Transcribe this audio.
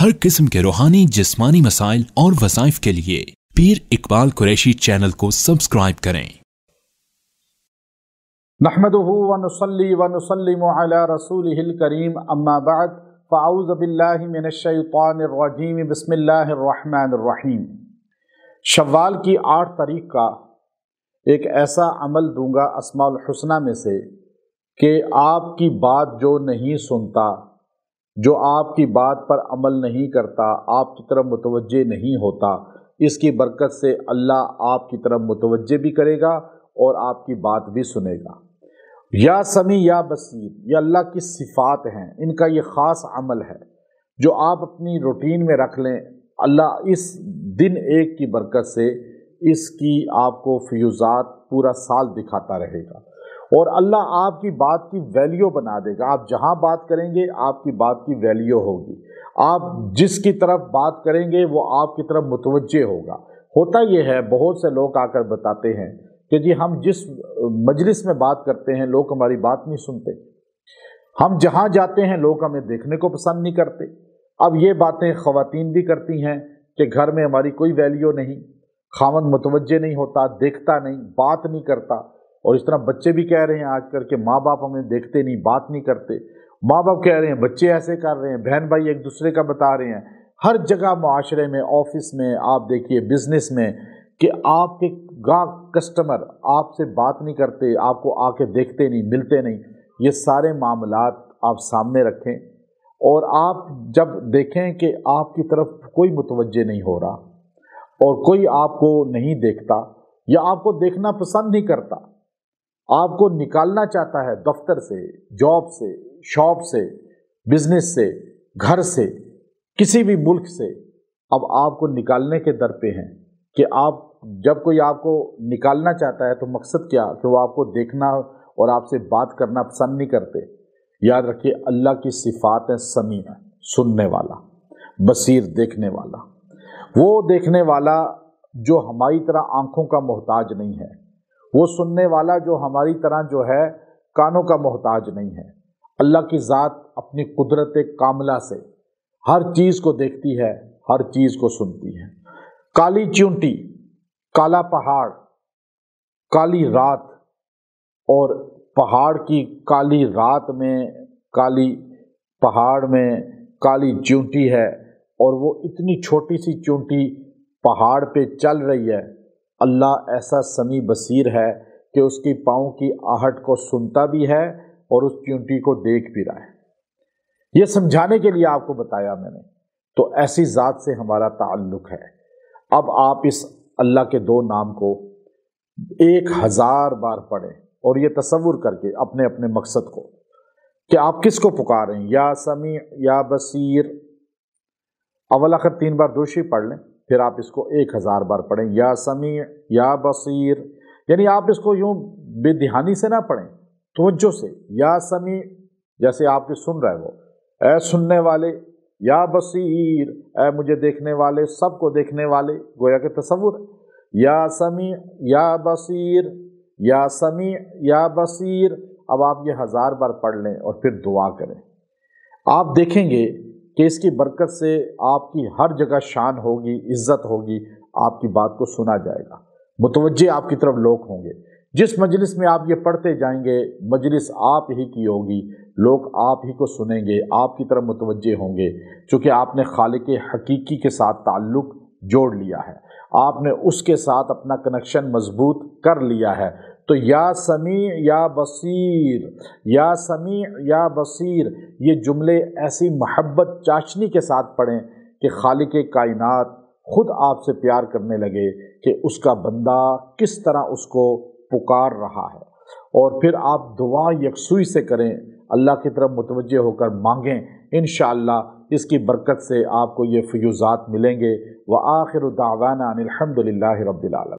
हर किस्म के रूहानी जिस्मानी मसाइल और वज़ाइफ के लिए पीर इकबाल कुरैशी चैनल को सब्सक्राइब करें। नहमदुहु व नुसल्ली व नुसल्लिमु अला रसूलिहिल करीम अम्मा बाद फ़अऊज़ु बिल्लाहि मिनश शैतानिर रजीम बिस्मिल्लाहिर रहमानिर रहीम। शव्वाल की 8 तारीख का एक ऐसा अमल दूंगा अस्माउल हुस्ना में से कि आपकी बात जो नहीं सुनता, जो आपकी बात पर अमल नहीं करता, आपकी तरफ मुतवज्जे नहीं होता, इसकी बरकत से अल्लाह आपकी तरफ मुतवज्जे भी करेगा और आपकी बात भी सुनेगा। या समी या बसीर, ये अल्लाह की सिफ़ात हैं, इनका ये ख़ास अमल है जो आप अपनी रूटीन में रख लें। अल्लाह इस दिन एक की बरकत से इसकी आपको फ्यूज़ात पूरा साल दिखाता रहेगा और अल्लाह आपकी बात की वैल्यू बना देगा। आप जहाँ बात करेंगे आपकी बात की वैल्यू होगी, आप जिसकी तरफ बात करेंगे वो आपकी तरफ मुतवज्जे होगा। होता ये है, बहुत से लोग आकर बताते हैं कि जी हम जिस मजलिस में बात करते हैं लोग हमारी बात नहीं सुनते, हम जहाँ जाते हैं लोग हमें देखने को पसंद नहीं करते। अब ये बातें ख़वातीन भी करती हैं कि घर में हमारी कोई वैल्यू नहीं, खामन मुतवज्जे नहीं होता, देखता नहीं, बात नहीं करता। और इस तरह बच्चे भी कह रहे हैं आजकल के माँ बाप हमें देखते नहीं, बात नहीं करते। माँ बाप कह रहे हैं, बच्चे ऐसे कर रहे हैं, बहन भाई एक दूसरे का बता रहे हैं। हर जगह मुआशरे में, ऑफिस में, आप देखिए बिजनेस में, कि आपके गाहक कस्टमर आपसे बात नहीं करते, आपको आके देखते नहीं, मिलते नहीं। ये सारे मामलात आप सामने रखें और आप जब देखें कि आपकी तरफ कोई मुतवज्जे नहीं हो रहा और कोई आपको नहीं देखता या आपको देखना पसंद नहीं करता, आपको निकालना चाहता है दफ्तर से, जॉब से, शॉप से, बिजनेस से, घर से, किसी भी मुल्क से, अब आपको निकालने के दर पे हैं कि आप जब कोई आपको निकालना चाहता है तो मकसद क्या कि वो आपको देखना और आपसे बात करना पसंद नहीं करते। याद रखिए अल्लाह की सिफ़ात है समीअ, सुनने वाला, बसीर, देखने वाला। वो देखने वाला जो हमारी तरह आँखों का मोहताज नहीं है, वो सुनने वाला जो हमारी तरह जो है कानों का मोहताज नहीं है। अल्लाह की ज़ात अपनी कुदरत कामिला से हर चीज़ को देखती है, हर चीज़ को सुनती है। काली चींटी, काला पहाड़, काली रात, और पहाड़ की काली रात में, काली पहाड़ में काली चींटी है और वो इतनी छोटी सी चींटी पहाड़ पे चल रही है। अल्लाह ऐसा समी बसीर है कि उसकी पाँव की आहट को सुनता भी है और उस चींटी को देख भी रहा है। ये समझाने के लिए आपको बताया मैंने। तो ऐसी ज़ात से हमारा ताल्लुक़ है। अब आप इस अल्लाह के 2 नाम को 1000 बार पढ़ें और ये तसव्वुर करके अपने अपने मकसद को कि आप किसको पुकार रहे हैं। या समी या बसीर, अव्वल आखिर 3 बार दूसरी पढ़ लें, फिर आप इसको 1000 बार पढ़ें। या समी या बसीर, यानी आप इसको यूँ बेध्यानी से ना पढ़ें, तवज्जो से। या समी, जैसे आपके सुन रहे हो, ऐ सुनने वाले, या बसीर, ऐ मुझे देखने वाले, सबको देखने वाले, गोया के तसव्वुर। या समी या बसीर, या समी या बसीर। अब आप ये 1000 बार पढ़ लें और फिर दुआ करें। आप देखेंगे कि इसकी बरकत से आपकी हर जगह शान होगी, इज्जत होगी, आपकी बात को सुना जाएगा, मुतवज्जे आपकी तरफ लोग होंगे। जिस मजलिस में आप ये पढ़ते जाएंगे, मजलिस आप ही की होगी, लोग आप ही को सुनेंगे, आपकी तरफ मुतवज्जे होंगे, चूँकि आपने खालिक हकीकी के साथ ताल्लुक़ जोड़ लिया है, आपने उसके साथ अपना कनेक्शन मजबूत कर लिया है। तो या समी या बसीर, या समी या बसीर, ये जुमले ऐसी मोहब्बत चाशनी के साथ पढ़ें कि खालिक कायनात खुद आपसे प्यार करने लगे कि उसका बंदा किस तरह उसको पुकार रहा है। और फिर आप दुआ यकसुई से करें, अल्लाह की तरफ मुतवज्जे होकर मांगें। इंशाअल्लाह इसकी बरकत से आपको ये फ़यूज़ात मिलेंगे। व आखिरु दावाना अनिल हम्दुलिल्लाहि रब्बिल आलमीन।